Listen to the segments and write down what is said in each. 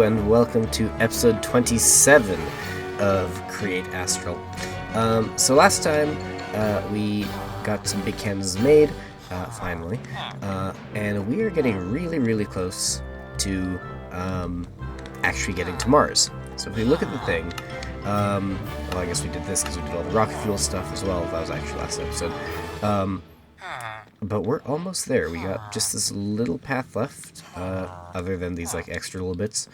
and welcome to episode 27 of Create Astral. So last time we got some big cannons made, finally, and we are getting really close to actually getting to Mars. So if we look at the thing, well, I guess we did this because we did all the rocket fuel stuff as well. That was actually last episode. But we're almost there. We got just this little path left, other than these like extra little bits.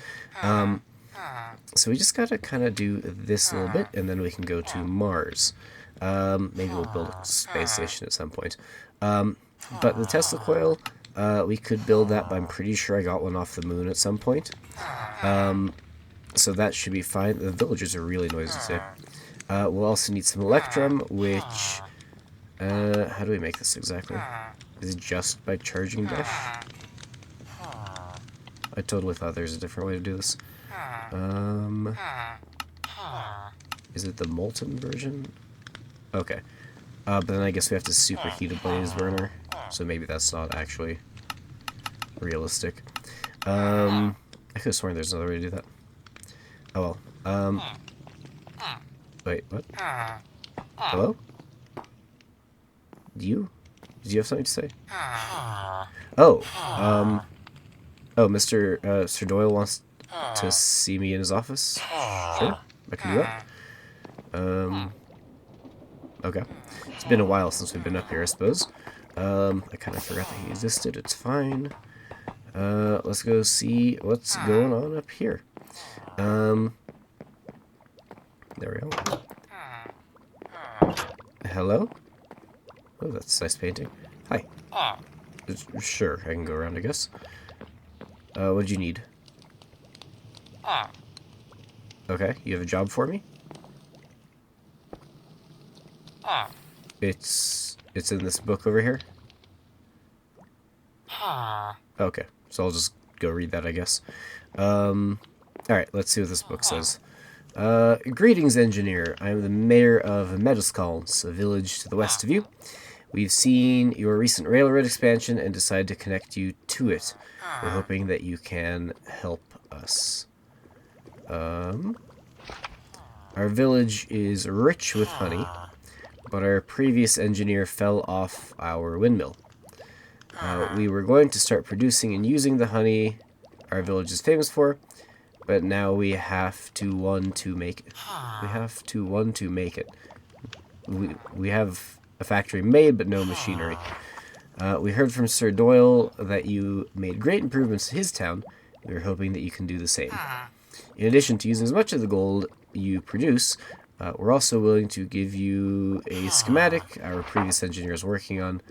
So we just gotta kind of do this little bit, and then we can go to Mars. Maybe we'll build a space station at some point. But the Tesla coil, we could build that, but I'm pretty sure I got one off the moon at some point. So that should be fine. The villagers are really noisy today. We'll also need some electrum, which... how do we make this exactly? Is it just by charging dash? I totally thought there was a different way to do this. Is it the molten version? Okay. But then I guess we have to superheat a blaze burner, so maybe that's not actually realistic. I could have sworn there's another way to do that. Oh well. Wait, what? Hello? Do you have something to say? Oh, Mr. Sir Doyle wants to see me in his office? Sure, I can do that. Okay. It's been a while since we've been up here, I suppose. I kind of forgot that he existed, it's fine. Let's go see what's going on up here. There we go. Hello? Oh, that's a nice painting. Hi. Sure, I can go around, I guess. What'd you need? Okay, you have a job for me? It's in this book over here? Okay, so I'll just go read that, I guess. Alright, let's see what this book says. Greetings, engineer. I am the mayor of Meadowscalns, a village to the west of you. We've seen your recent railroad expansion and decided to connect you to it. We're hoping that you can help us. Our village is rich with honey, but our previous engineer fell off our windmill. We were going to start producing and using the honey our village is famous for, but now we have to want to make it. We have a factory made, but no machinery. We heard from Sir Doyle that you made great improvements to his town. We are hoping that you can do the same. In addition to using as much of the gold you produce, we're also willing to give you a schematic our previous engineer is working on.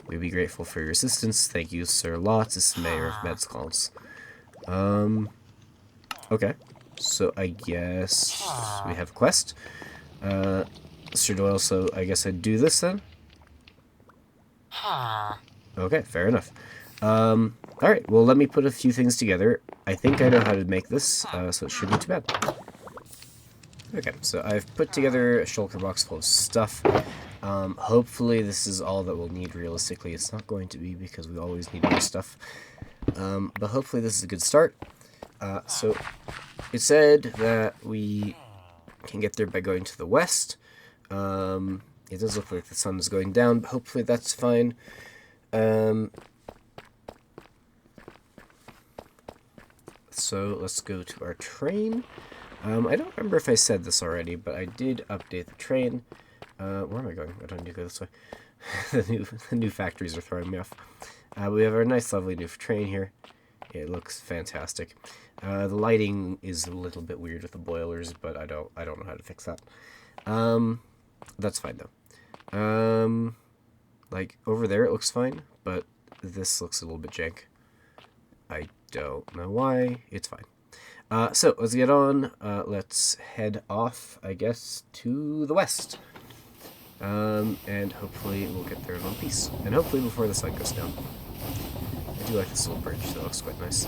We'd be grateful for your assistance. Thank you, Sir Lots, Mayor of Meadowscalns. Okay. So I guess we have a quest. Sir Doyle, so I guess I'd do this then? Okay, fair enough. Alright, well let me put a few things together. I think I know how to make this, so it shouldn't be too bad. Okay, so I've put together a shulker box full of stuff. Hopefully this is all that we'll need realistically. It's not going to be because we always need more stuff. But hopefully this is a good start. So it said that we can get there by going to the west. It does look like the sun is going down, but hopefully that's fine. So let's go to our train. I don't remember if I said this already, but I did update the train. Where am I going? I don't need to go this way. the new factories are throwing me off. We have our nice, lovely new train here. It looks fantastic. The lighting is a little bit weird with the boilers, but I don't know how to fix that. That's fine though. Like over there it looks fine, but this looks a little bit jank. I don't know why. It's fine. So let's get on. Let's head off, I guess, to the west. And hopefully we'll get there in one piece. And hopefully before the sun goes down. I do like this little bridge, that looks quite nice.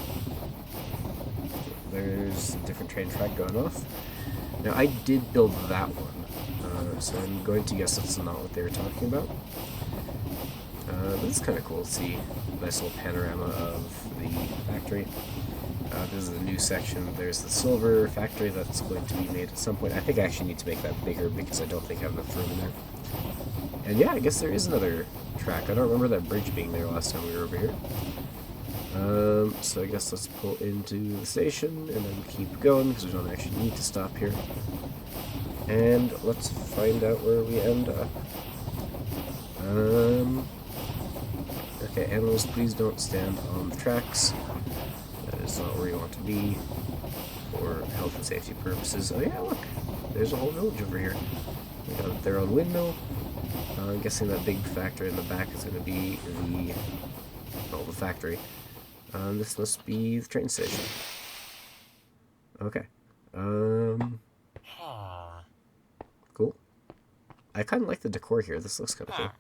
There's a different train track going off. Now I did build that one, so I'm going to guess that's not what they were talking about. But it's kind of cool to see a nice little panorama of the factory. This is a new section. There's the silver factory that's going to be made at some point. I think I actually need to make that bigger because I don't think I have enough room in there. And yeah, I guess there is another track. I don't remember that bridge being there last time we were over here. So I guess let's pull into the station and then keep going because we don't actually need to stop here. And let's find out where we end up. Okay, animals, please don't stand on the tracks. That is not where you want to be for health and safety purposes. Oh yeah, look, there's a whole village over here. They got their own windmill. I'm guessing that big factory in the back is going to be the factory. This must be the train station. Okay. Cool. I kind of like the decor here. This looks kind of cool.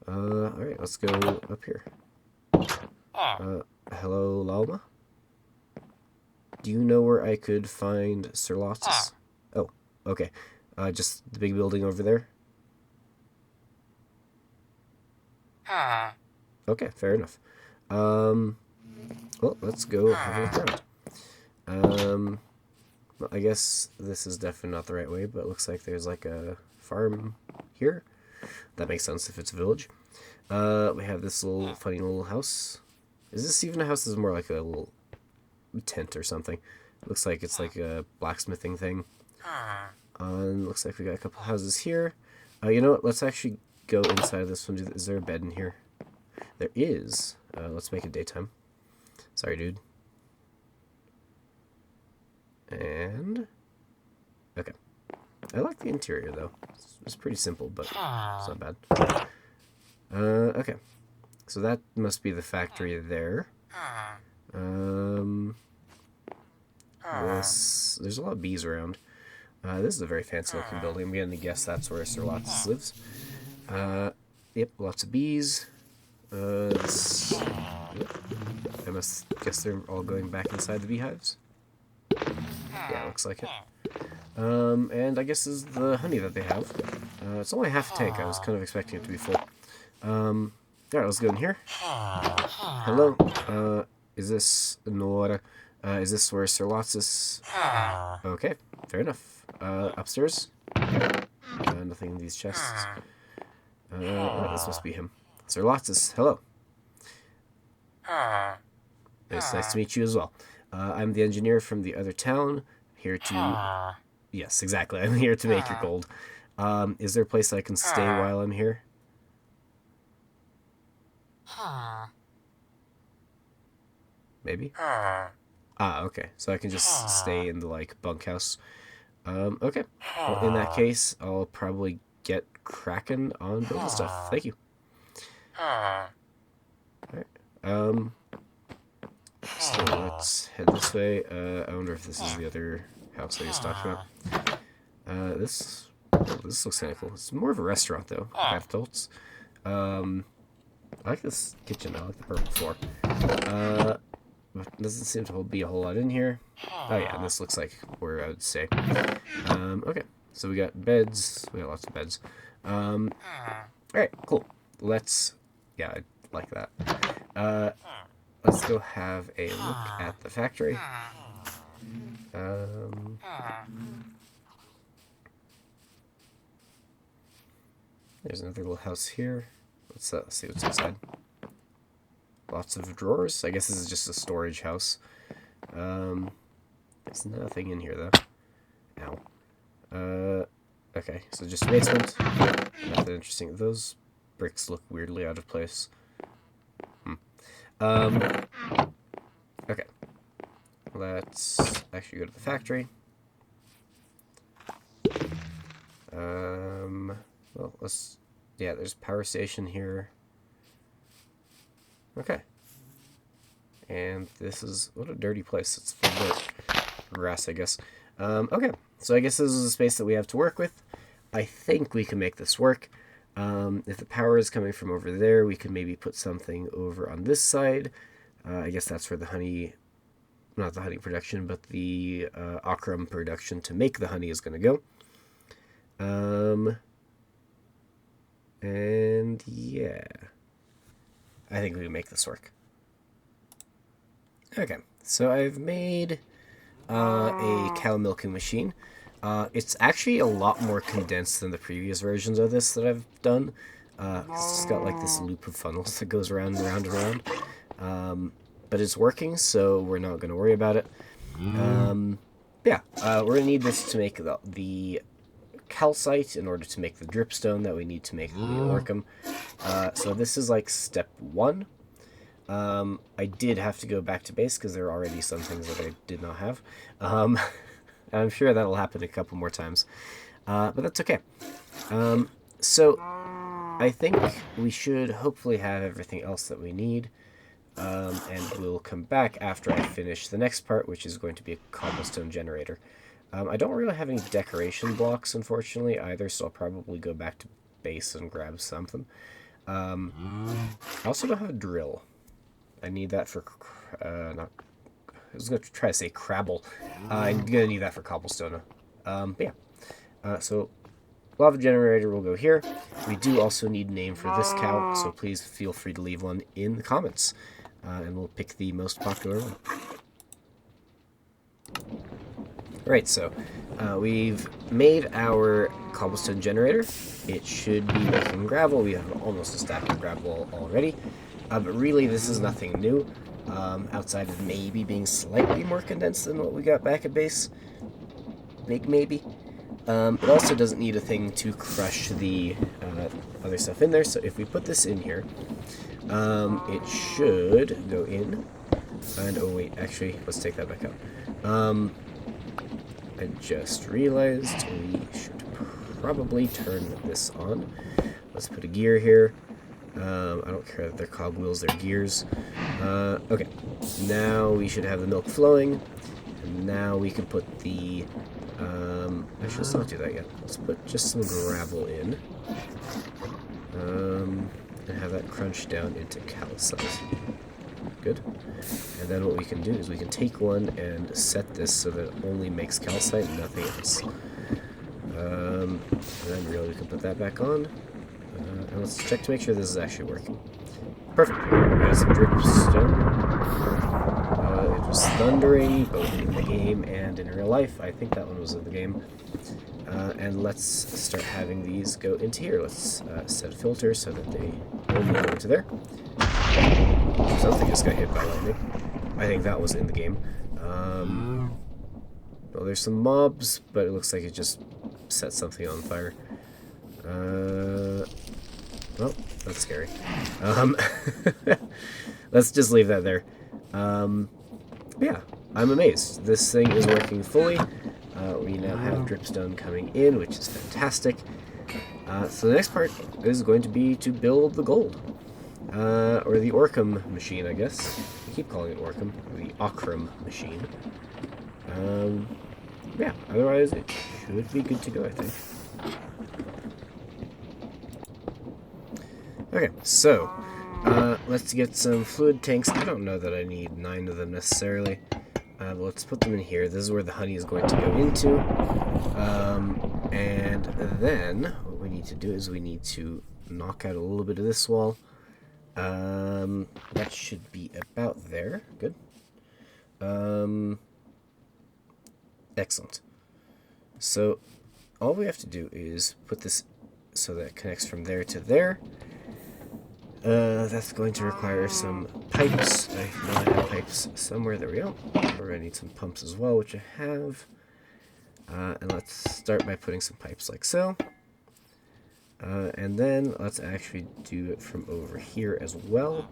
Alright, let's go up here. Hello, Lalma? Do you know where I could find Sir Lotus? Oh, okay. Just the big building over there? Okay, fair enough. Well, let's go have a look around. Well, I guess this is definitely not the right way, but it looks like there's like a farm here. That makes sense if it's a village. We have this little funny little house. Is this even a house? This is more like a little tent or something. Looks like it's like a blacksmithing thing. Looks like we got a couple houses here. You know what? Let's actually go inside of this one. Is there a bed in here? There is. Let's make it daytime. Sorry, dude. And... okay. I like the interior, though. It's pretty simple, but it's not bad. Okay. So that must be the factory there. There's a lot of bees around. This is a very fancy-looking building. I'm going to guess that's where Sir Lotus lives. Yep, lots of bees. Yep. I must guess they're all going back inside the beehives. Yeah, looks like it. And I guess this is the honey that they have. It's only half a tank. I was kind of expecting it to be full. Alright, let's go in here. Hello. Is this Nora? Is this where Sir Lotus? Okay, fair enough. Upstairs? Nothing in these chests. This must be him. Sir Lotus, hello. It's nice to meet you as well. I'm the engineer from the other town, here to... Yes, exactly. I'm here to make your gold. Is there a place I can stay while I'm here? Maybe? Okay. So I can just stay in the, like, bunkhouse. Okay. Well, in that case, I'll probably get cracking on building stuff. Thank you. Alright. So let's head this way. I wonder if this is the other house I was talking about. This looks kind of cool. It's more of a restaurant, though. Half adults. I like this kitchen. I like the purple floor. Doesn't seem to be a whole lot in here. Oh yeah, this looks like where I would stay. Okay, so we got beds. We got lots of beds. Alright, cool. Yeah, I like that. Let's go have a look at the factory. There's another little house here. Let's see what's inside. Lots of drawers. I guess this is just a storage house. There's nothing in here, though. Ow. Okay, so just a basement. Nothing interesting. Those bricks look weirdly out of place. Okay. Let's actually go to the factory. Well, yeah, there's a power station here. Okay. And this is, what a dirty place. It's full of grass, I guess. Okay, so I guess this is a space that we have to work with. I think we can make this work. If the power is coming from over there, we could maybe put something over on this side. I guess that's where the honey, not the honey production, but the akram production to make the honey is going to go. And yeah, I think we can make this work. Okay, So I've made a cow milking machine. It's actually a lot more condensed than the previous versions of this that I've done. It's just got like this loop of funnels that goes around and around and around. But it's working, so we're not going to worry about it. Yeah, we're going to need this to make the calcite in order to make the dripstone that we need to make the orcum. So this is like step 1. I did have to go back to base because there are already some things that I did not have. I'm sure that'll happen a couple more times. But that's okay. So I think we should hopefully have everything else that we need. And we'll come back after I finish the next part, which is going to be a cobblestone generator. I don't really have any decoration blocks, unfortunately, either, so I'll probably go back to base and grab something. I also don't have a drill. I need that for, I was going to try to say crabble. I'm going to need that for cobblestone. But yeah. So, lava generator will go here. We do also need a name for this cow, so please feel free to leave one in the comments. And we'll pick the most popular one. Alright, so we've made our cobblestone generator. It should be making gravel. We have almost a stack of gravel already. But really, this is nothing new, outside of maybe being slightly more condensed than what we got back at base. Big maybe. It also doesn't need a thing to crush the other stuff in there, so if we put this in here, it should go in. And oh wait, actually, let's take that back out. I just realized we should probably turn this on. Let's put a gear here. I don't care that they're cogwheels, they're gears. Okay, now we should have the milk flowing. And now we can put the... actually, let's not do that yet. Let's put just some gravel in. And have that crunch down into calcite. Good. And then what we can do is we can take one and set this so that it only makes calcite and nothing else. And then really we can put that back on. And let's check to make sure this is actually working. Perfect. We got some dripstone. It was thundering both in the game and in real life. I think that one was in the game. And let's start having these go into here. Let's set a filter so that they only go into there. Something just got hit by lightning. I think that was in the game. Well, there's some mobs, but it looks like it just set something on fire. Well, that's scary. Let's just leave that there. Yeah, I'm amazed. This thing is working fully. We now have dripstone coming in, which is fantastic. So the next part is going to be to build the gold. Or the orcum machine, I guess. I keep calling it orcum. Or the ochrum machine. Yeah, otherwise it should be good to go, I think. Okay, so let's get some fluid tanks. I don't know that I need 9 of them necessarily. But let's put them in here. This is where the honey is going to go into. And then what we need to do is we need to knock out a little bit of this wall. That should be about there. Good. Excellent. So all we have to do is put this so that it connects from there to there. That's going to require some pipes. I know I have pipes somewhere. There we go. We're going to need some pumps as well, which I have. And let's start by putting some pipes like so. And then let's actually do it from over here as well.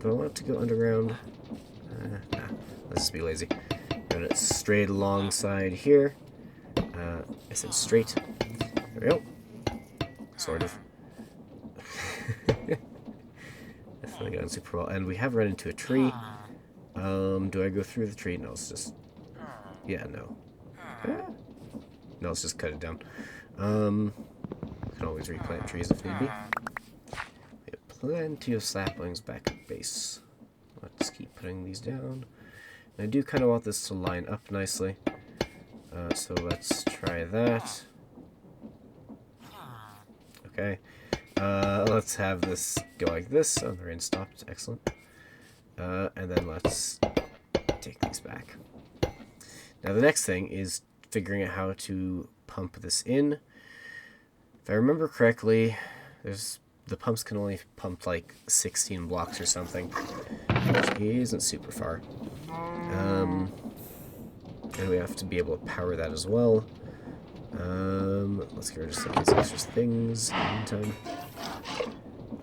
Do I want it to go underground? Nah, let's just be lazy. Run it straight alongside here. I said straight. There we go. Sort of. Definitely going super well. And we have run into a tree. Do I go through the tree? No, it's just... Yeah, no. No, let's just cut it down. Can always replant trees if need be. We have plenty of saplings back at base. Let's keep putting these down. And I do kind of want this to line up nicely. So let's try that. Okay. Let's have this go like this. Oh, the rain stopped. Excellent. And then let's take these back. Now the next thing is figuring out how to pump this in. If I remember correctly, the pumps can only pump like 16 blocks or something, which isn't super far. And we have to be able to power that as well. Let's get rid of some of these extra things in the meantime.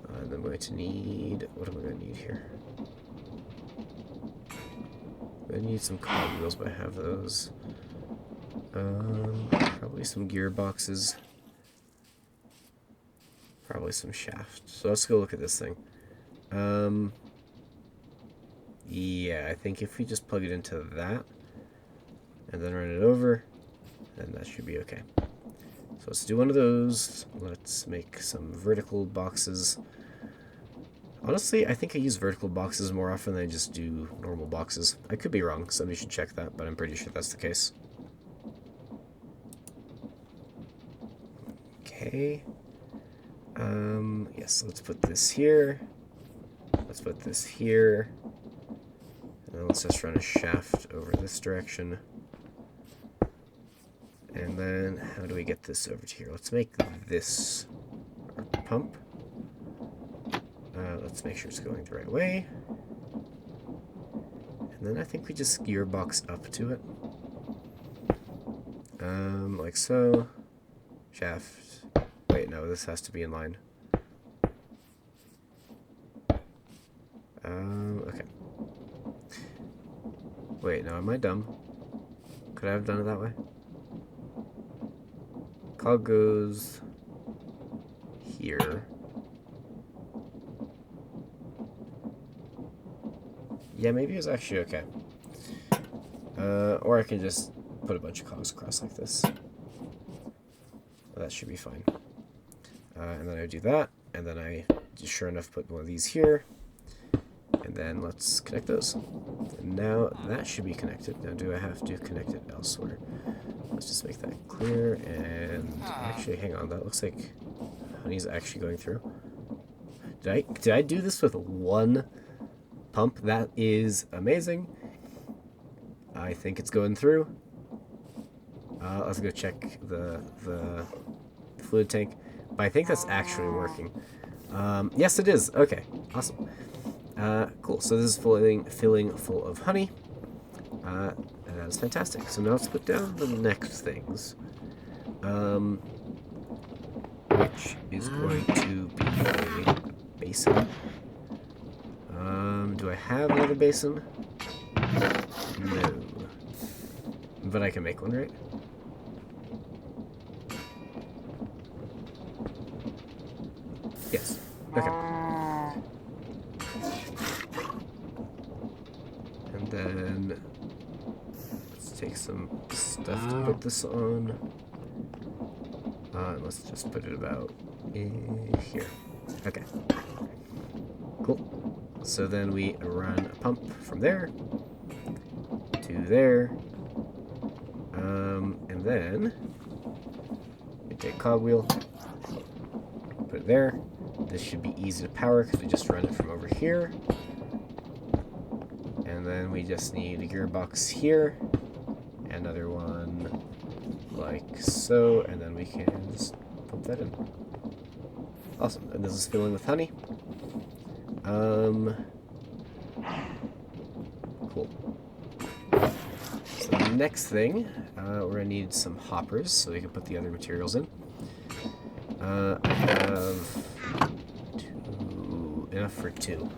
And I'm going to need... what am I going to need here? I need some cogwheels, but I have those. Probably some gearboxes. Probably some shaft. So let's go look at this thing. Yeah, I think if we just plug it into that and then run it over, then that should be okay. So let's do one of those. Let's make some vertical boxes. Honestly, I think I use vertical boxes more often than I just do normal boxes. I could be wrong. Somebody should check that, but I'm pretty sure that's the case. Okay. Yes, let's put this here. Let's put this here. And then let's just run a shaft over this direction. And then, how do we get this over to here? Let's make this our pump. Let's make sure it's going the right way. And then I think we just gearbox up to it. Like so. Shaft. Wait, no, this has to be in line. Okay. Wait, no, am I dumb? Could I have done it that way? Cog goes here. Yeah, maybe it was actually okay. Or I can just put a bunch of cogs across like this. That should be fine. And then I do that, and then I just sure enough put one of these here. And then let's connect those. And now that should be connected. Now do I have to connect it elsewhere? Let's just make that clear. And actually, hang on, that looks like honey's actually going through. Did I do this with one pump? That is amazing. I think it's going through. Let's go check the fluid tank. But I think that's actually working. Yes, it is. Okay, awesome. Cool. So this is filling full of honey. And that is fantastic. So now let's put down the next things. Which is going to be a basin. Do I have another basin? No. But I can make one, right? Yes. Okay. And then let's take some stuff to put this on. Let's just put it about in here. Okay. Cool. So then we run a pump from there to there. And then we take cogwheel, put it there. This should be easy to power because we just run it from over here. And then we just need a gearbox here. Another one like so. And then we can just pump that in. Awesome. And this is filling with honey. Cool. So the next thing, we're going to need some hoppers so we can put the other materials in. I have enough for two.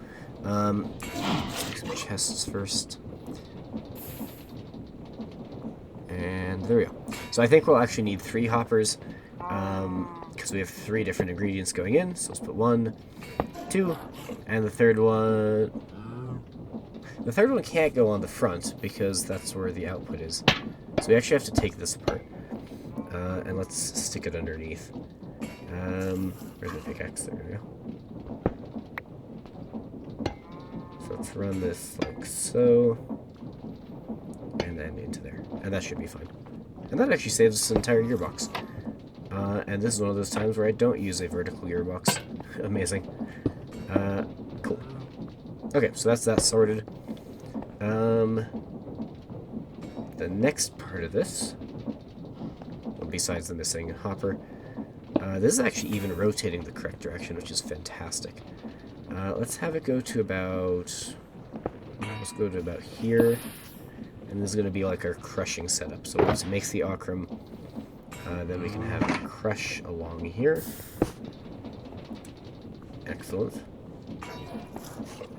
Take some chests first. And there we go. So I think we'll actually need 3 hoppers because we have 3 different ingredients going in. So let's put 1, 2, and the third one... The third one can't go on the front because that's where the output is. So we actually have to take this apart. And let's stick it underneath. Where's my pickaxe? There we go. So let's run this like so. And then into there. And that should be fine. And that actually saves us an entire gearbox. And this is one of those times where I don't use a vertical gearbox. Amazing. Cool. Okay, so that's that sorted. the next part of this, well, besides the missing hopper, this is actually even rotating the correct direction, which is fantastic. Let's have it go to about, let's go to about here, and this is going to be like our crushing setup. So once it makes the ochre, then we can have it crush along here. Excellent.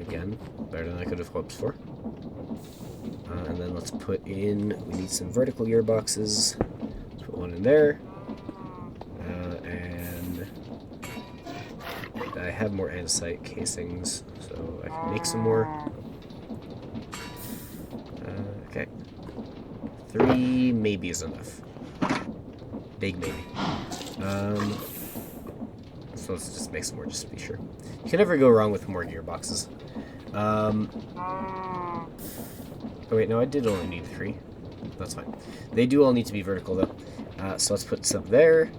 Again, better than I could have hoped for. And then let's put in, we need some vertical gearboxes. Let's put one in there. And I have more andesite casings, so I can make some more. Okay. 3 maybe is enough. Big maybe. So let's just make some more just to be sure. You can never go wrong with more gearboxes. Oh wait, no, I did only need 3. That's fine. They do all need to be vertical though. So let's put some there.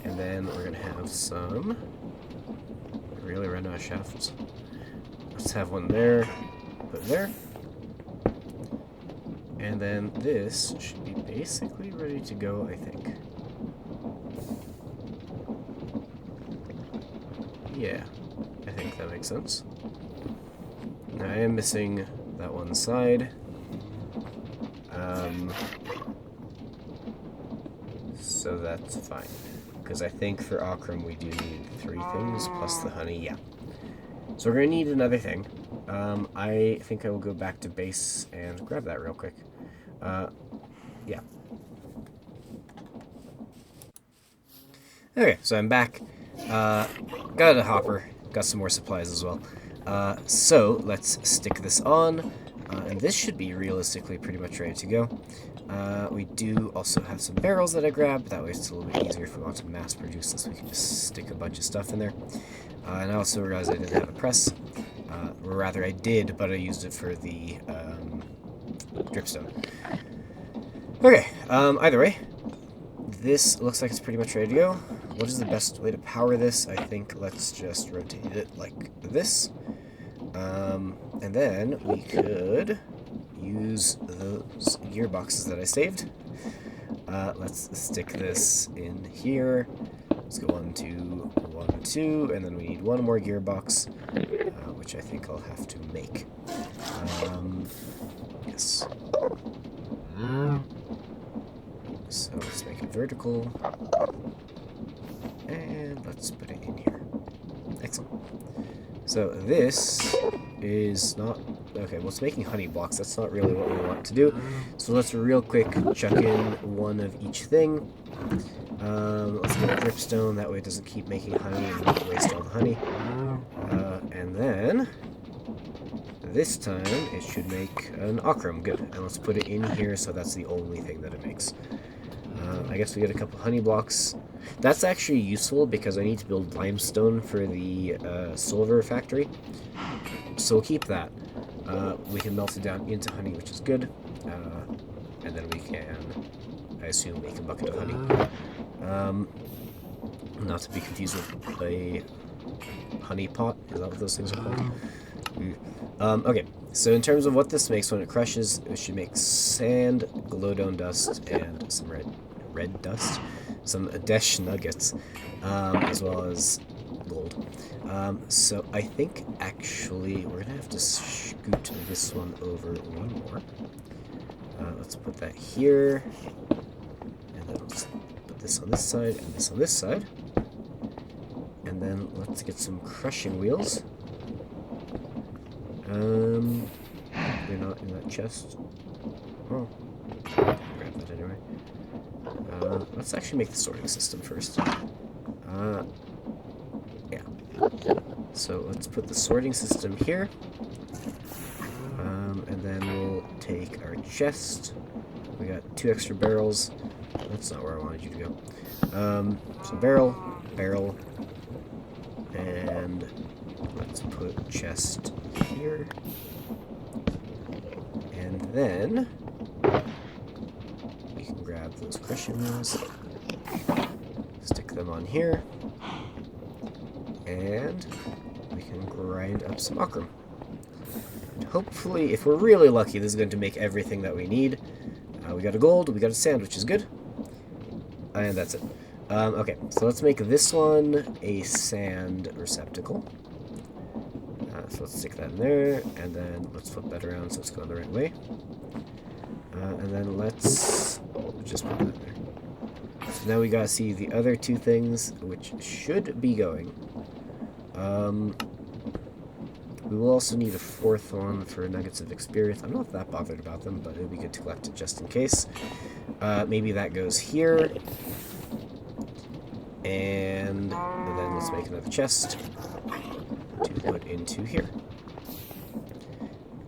And then we're gonna have some. I really ran out of shafts. Let's have one there. Put there. And then this should be basically ready to go, I think. Yeah, I think that makes sense. Now I am missing that one side. So that's fine. Because I think for ochre we do need 3 things plus the honey, yeah. So we're going to need another thing. I think I will go back to base and grab that real quick. Yeah. Okay, so I'm back. Got a hopper. Got some more supplies as well. So let's stick this on. And this should be realistically pretty much ready to go. We do also have some barrels that I grabbed. That way it's a little bit easier if we want to mass produce this. We can just stick a bunch of stuff in there. And I also realized I didn't have a press. Or rather I did, but I used it for the dripstone. Okay, either way, this looks like it's pretty much ready to go. What is the best way to power this? I think let's just rotate it like this. And then we could use those gearboxes that I saved. Let's stick this in here. Let's go 1, 2, 1, 2, and then we need one more gearbox, which I think I'll have to make. Yes. So let's make it vertical, and let's put it in here. Excellent. So this is not, okay, well it's making honey blocks, that's not really what we want to do. So let's real quick chuck in one of each thing. Let's get dripstone, that way it doesn't keep making honey and not waste all the honey. And then, this time it should make an ochre, good. And let's put it in here so that's the only thing that it makes. I guess we get a couple honey blocks. That's actually useful because I need to build limestone for the silver factory. So we'll keep that. We can melt it down into honey, which is good. And then we can, I assume, make a bucket of honey. Not to be confused with a honey pot. Is that what those things are called? Okay, so in terms of what this makes when it crushes, it should make sand, glowstone dust, and some red dust, some Adesh nuggets, as well as gold. So I think actually we're gonna have to scoot this one over one more. Let's put that here, and then let's put this on this side and this on this side, and then let's get some crushing wheels. They're not in that chest. Oh, grab that anyway. Let's actually make the sorting system first. Yeah. So let's put the sorting system here. And then we'll take our chest. We got 2 extra barrels. That's not where I wanted you to go. So barrel, and let's put chest here. And then we can grab those crushing wheels, stick them on here, and we can grind up some ochre. And hopefully, if we're really lucky, this is going to make everything that we need. We got a gold, we got a sand, which is good. And that's it. Okay, so let's make this one a sand receptacle. So let's stick that in there, and then let's flip that around so it's going the right way. And then let's just put that in there. So now we gotta see the other two things, which should be going. We will also need a fourth one for nuggets of experience. I'm not that bothered about them, but it would be good to collect it just in case. Maybe that goes here. And then let's make another chest to put into here.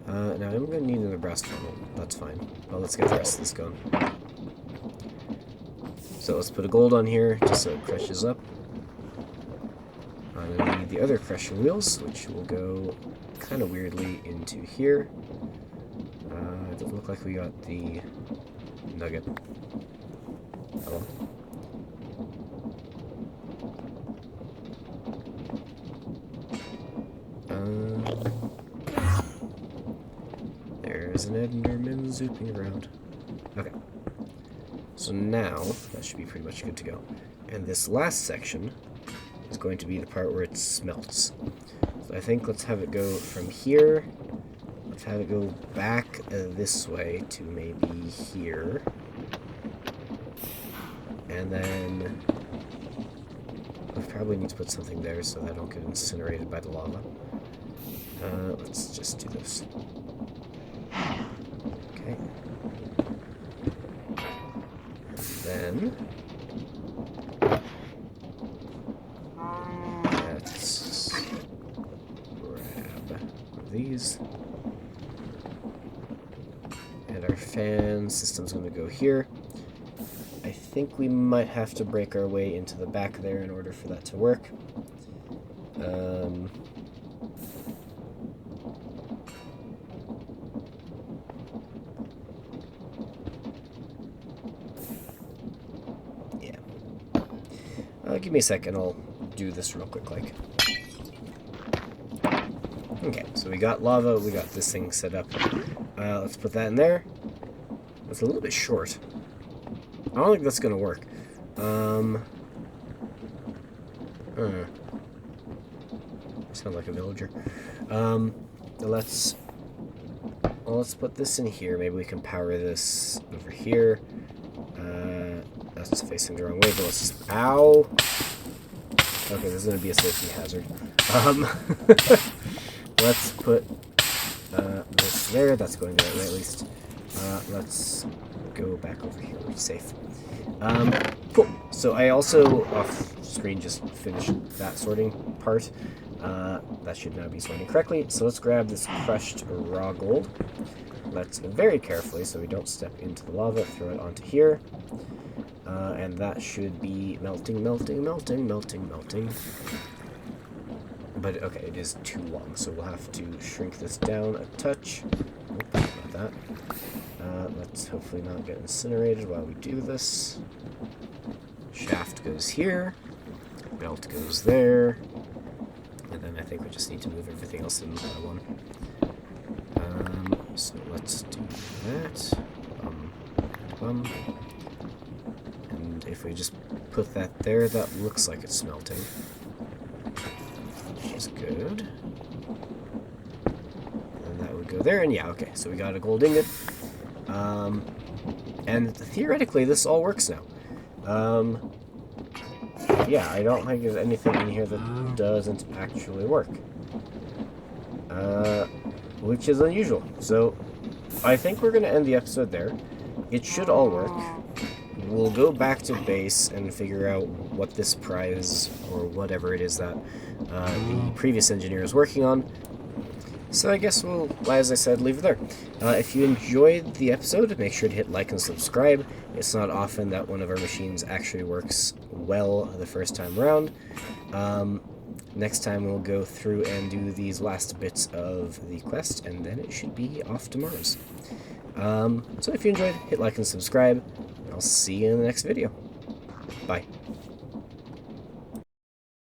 Now I'm going to need another brass funnel. That's fine. Well, let's get the rest of this going. So let's put a gold on here just so it crushes up. I'm going to need the other crushing wheels, which will go kind of weirdly into here. It doesn't look like we got the nugget. Oh. There's an Enderman zooping around. Okay. So now, that should be pretty much good to go. And this last section is going to be the part where it smelts. So I think let's have it go from here. Let's have it go back this way to maybe here. And then we probably need to put something there so that I don't get incinerated by the lava. Let's just do this. Okay. Then let's grab one of these. And our fan system's going to go here. I think we might have to break our way into the back there in order for that to work. Give me a second, I'll do this real quick, like. Okay, so we got lava, we got this thing set up. Let's put that in there. It's a little bit short. I don't think that's gonna work. I sound like a villager. Let's put this in here. Maybe we can power this over here. That's facing the wrong way, but let's just... Ow! Okay, this is going to be a safety hazard. Let's put this there. That's going the right way, at least. Let's go back over here. We're safe. Cool. So I also, off screen, just finished that sorting part. That should now be sorting correctly. So let's grab this crushed raw gold. Let's very carefully, so we don't step into the lava, throw it onto here. And that should be melting, melting, melting, melting, melting. But, okay, it is too long, so we'll have to shrink this down a touch. Nope, not that. Let's hopefully not get incinerated while we do this. Shaft goes here. Belt goes there. And then I think we just need to move everything else in one. So let's do that. And if we just put that there, that looks like it's smelting. Which is good. And that would go there, and yeah, okay, so we got a gold ingot. And theoretically, this all works now. Yeah, I don't think there's anything in here that doesn't actually work. Which is unusual. So, I think we're going to end the episode there. It should all work. We'll go back to base and figure out what this prize, or whatever it is that the previous engineer is working on. So I guess we'll, as I said, leave it there. If you enjoyed the episode, make sure to hit like and subscribe. It's not often that one of our machines actually works well the first time around. Next time we'll go through and do these last bits of the quest, and then it should be off to Mars. So if you enjoyed, hit like and subscribe. I'll see you in the next video. Bye.